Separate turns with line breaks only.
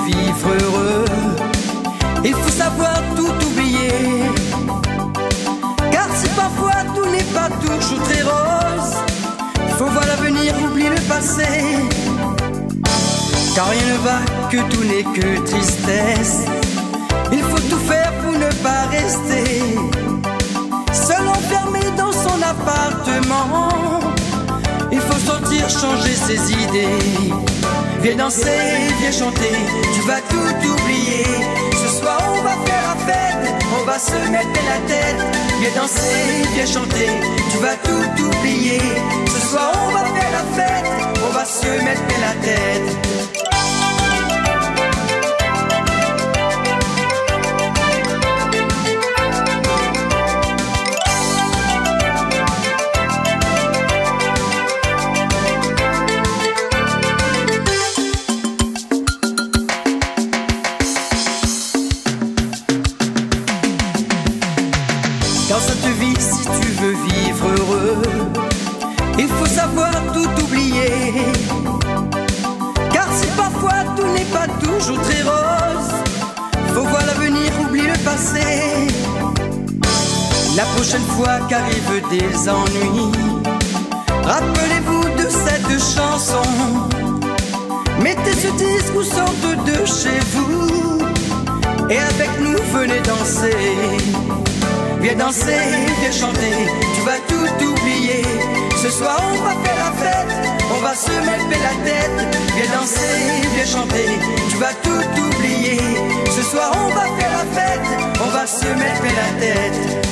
vivre heureux, il faut savoir tout oublier. Car si parfois tout n'est pas toujours très rose, il faut voir l'avenir, oublier le passé. Car rien ne va, que tout n'est que tristesse. Il faut tout faire pour ne pas rester seul enfermé dans son appartement. Il faut sortir, changer ses idées. Viens danser, viens chanter, tu vas tout oublier. Ce soir on va faire la fête, on va se mettre la tête. Viens danser, viens chanter, tu vas tout oublier. Ce soir on va faire la fête, on va se mettre la tête. Dans cette vie, si tu veux vivre heureux, il faut savoir tout oublier. Car si parfois tout n'est pas toujours très rose, faut voir l'avenir, oublier le passé. La prochaine fois qu'arrivent des ennuis, rappelez-vous de cette chanson. Mettez ce disque ou sortez de chez vous, et avec nous venez danser. Viens danser, viens chanter, tu vas tout oublier. Ce soir on va faire la fête, on va se mettre la tête. Viens danser, viens chanter, tu vas tout oublier. Ce soir on va faire la fête, on va se mettre la tête.